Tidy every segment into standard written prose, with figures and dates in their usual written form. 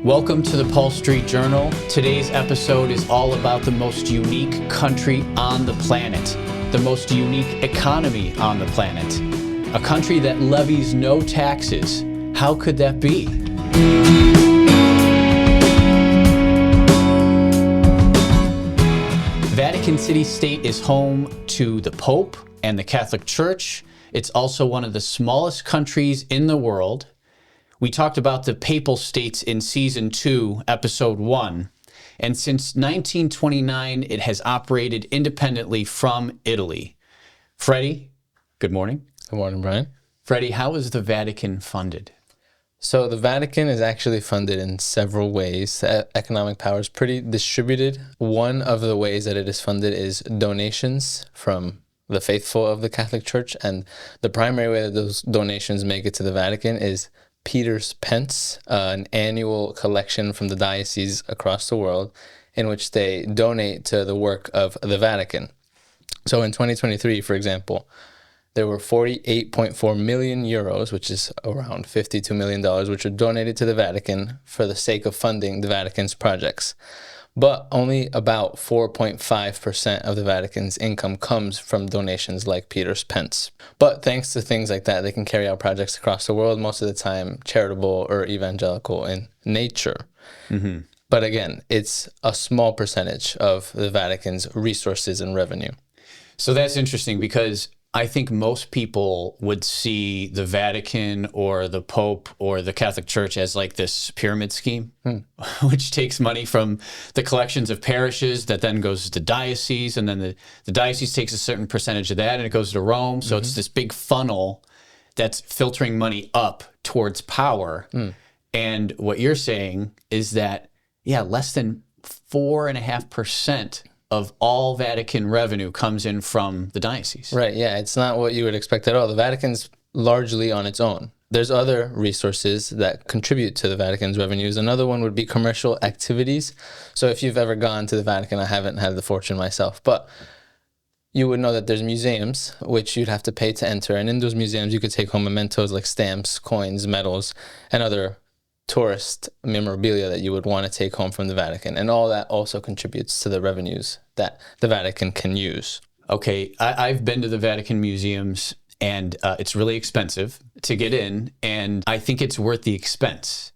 Welcome to the Pulse Street Journal. Today's episode is all about the most unique country on the planet, the most unique economy on the planet, a country that levies no taxes. How could that be? Vatican City State is home to the Pope and the Catholic Church. It's also one of the smallest countries in the world. We talked about the Papal States in Season 2, Episode 1. And since 1929, it has operated independently from Italy. Freddy, good morning. Good morning, Brian. Freddy, how is the Vatican funded? So the Vatican is actually funded in several ways. The economic power is pretty distributed. One of the ways that it is funded is donations from the faithful of the Catholic Church. And the primary way that those donations make it to the Vatican is Peter's Pence, an annual collection from the dioceses across the world in which they donate to the work of the Vatican. So in 2023, for example, there were 48.4 million euros, which is around $52 million, which were donated to the Vatican for the sake of funding the Vatican's projects. But only about 4.5% of the Vatican's income comes from donations like Peter's Pence. But thanks to things like that, they can carry out projects across the world, most of the time charitable or evangelical in nature. Mm-hmm. But again, it's a small percentage of the Vatican's resources and revenue. So that's interesting because I think most people would see the Vatican or the Pope or the Catholic Church as like this pyramid scheme, which takes money from the collections of parishes that then goes to diocese, and then the diocese takes a certain percentage of that and it goes to Rome. So it's this big funnel that's filtering money up towards power. And what you're saying is that, less than 4.5% of all Vatican revenue comes in from the diocese. Right, yeah, it's not what you would expect at all. The Vatican's largely on its own. There's other resources that contribute to the Vatican's revenues. Another one would be commercial activities. So if you've ever gone to the Vatican, I haven't had the fortune myself, but you would know that there's museums, which you'd have to pay to enter. And in those museums, you could take home mementos like stamps, coins, medals, and other tourist memorabilia that you would want to take home from the Vatican. And all that also contributes to the revenues that the Vatican can use. Okay, I've been to the Vatican museums, and it's really expensive to get in, and I think it's worth the expense.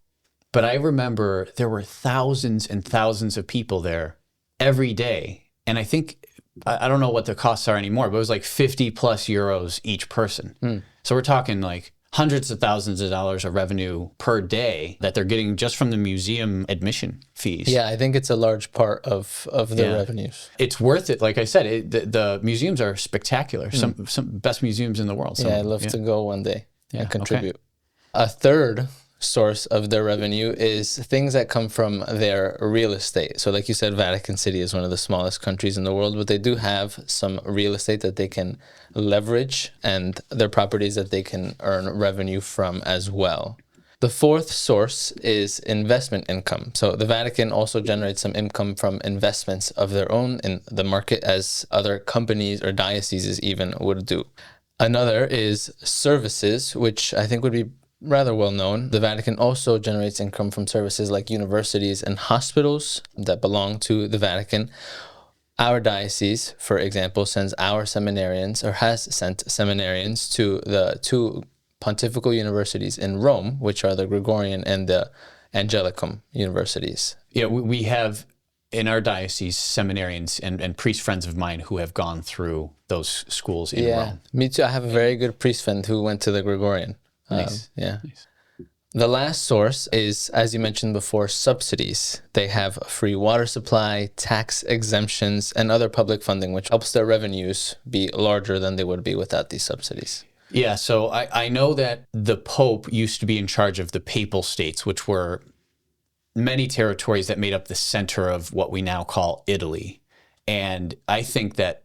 But I remember there were thousands and thousands of people there every day, and I think, I don't know what the costs are anymore, but it was like 50 plus euros each person. So we're talking like hundreds of thousands of dollars of revenue per day that they're getting just from the museum admission fees. Yeah, I think it's a large part of the revenues. It's worth it. Like I said, the museums are spectacular. Some best museums in the world. I'd love to go one day and contribute. Okay. A third source of their revenue is things that come from their real estate. So like you said, Vatican City is one of the smallest countries in the world, but they do have some real estate that they can leverage and their properties that they can earn revenue from as well. The fourth source is investment income. So the Vatican also generates some income from investments of their own in the market, as other companies or dioceses even would do. Another is services, which I think would be rather well known. The Vatican also generates income from services like universities and hospitals that belong to the Vatican. Our diocese, for example, sends our seminarians, or has sent seminarians, to the two pontifical universities in Rome, which are the Gregorian and the Angelicum universities. Yeah, we have in our diocese seminarians and priest friends of mine who have gone through those schools in Rome. Me too. I have a very good priest friend who went to the Gregorian. Nice. Nice. The last source is, as you mentioned before, subsidies. They have a free water supply, tax exemptions, and other public funding, which helps their revenues be larger than they would be without these subsidies. Yeah, so I know that the Pope used to be in charge of the Papal States, which were many territories that made up the center of what we now call Italy. And I think that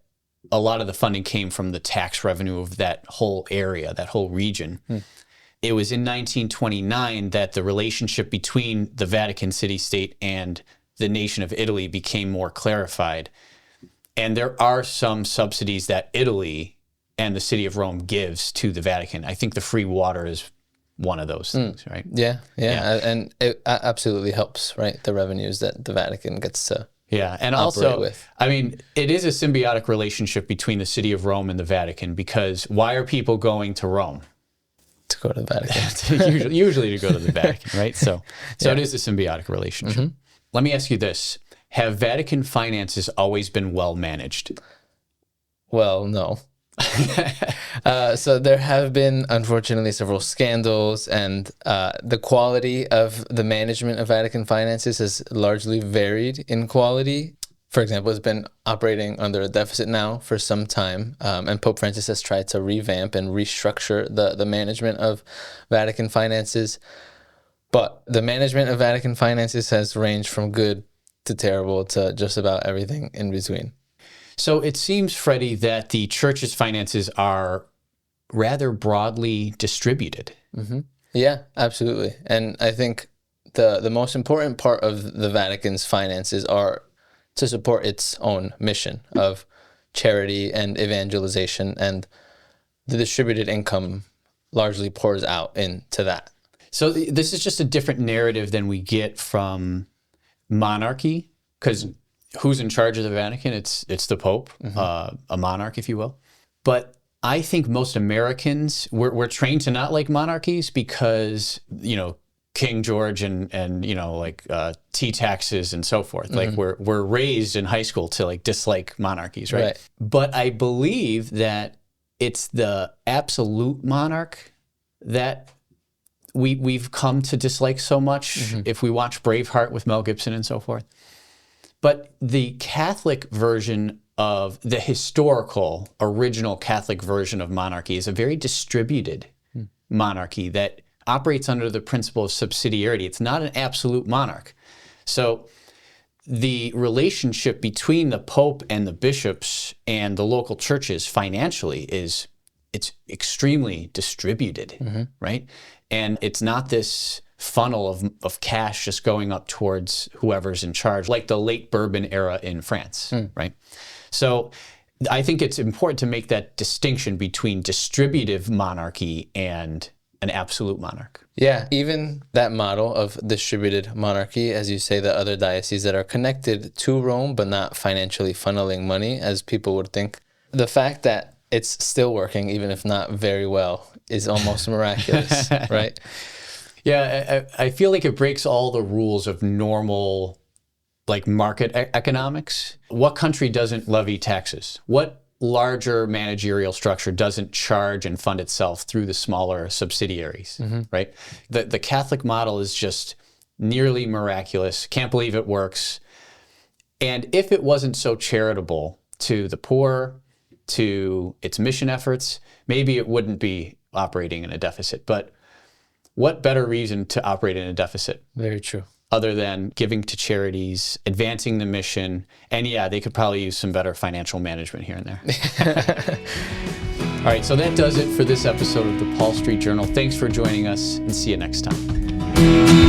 a lot of the funding came from the tax revenue of that whole area, that whole region. It was in 1929 that the relationship between the Vatican City State and the nation of Italy became more clarified. And there are some subsidies that Italy and the city of Rome gives to the Vatican. I think the free water is one of those things, right? Yeah. And it absolutely helps, right? The revenues that the Vatican gets to and also, with. I mean, it is a symbiotic relationship between the city of Rome and the Vatican, because why are people going to Rome? To go to the Vatican. usually to go to the Vatican, right? So it is a symbiotic relationship. Let me ask you this. Have Vatican finances always been well managed? Well, no. So there have been, unfortunately, several scandals, and the quality of the management of Vatican finances has largely varied in quality. For example, it's been operating under a deficit now for some time, and Pope Francis has tried to revamp and restructure the management of Vatican finances. But the management of Vatican finances has ranged from good to terrible to just about everything in between. So it seems, Freddy, that the church's finances are rather broadly distributed. Yeah, absolutely. And I think the most important part of the Vatican's finances are to support its own mission of charity and evangelization, and the distributed income largely pours out into that. So this is just a different narrative than we get from monarchy, because who's in charge of the Vatican? It's the Pope, a monarch, if you will. But I think most Americans, we're trained to not like monarchies because, King George and tea taxes and so forth. Like we're raised in high school to dislike monarchies, right? But I believe that it's the absolute monarch that we've come to dislike so much if we watch Braveheart with Mel Gibson and so forth. But the Catholic version of the historical, original Catholic version of monarchy is a very distributed monarchy that operates under the principle of subsidiarity. It's not an absolute monarch. So the relationship between the Pope and the bishops and the local churches financially it's extremely distributed, right? And it's not this funnel of cash just going up towards whoever's in charge, like the late Bourbon era in France, right? So I think it's important to make that distinction between distributive monarchy and an absolute monarch. Yeah, even that model of distributed monarchy, as you say, the other dioceses that are connected to Rome but not financially funneling money, as people would think, the fact that it's still working, even if not very well, is almost miraculous, right? Yeah, I feel like it breaks all the rules of normal, market economics. What country doesn't levy taxes? What larger managerial structure doesn't charge and fund itself through the smaller subsidiaries, right? The Catholic model is just nearly miraculous. Can't believe it works. And if it wasn't so charitable to the poor, to its mission efforts, maybe it wouldn't be operating in a deficit. But what better reason to operate in a deficit? Very true. Other than giving to charities, advancing the mission, and they could probably use some better financial management here and there. All right, so that does it for this episode of the Paul Street Journal. Thanks for joining us, and see you next time.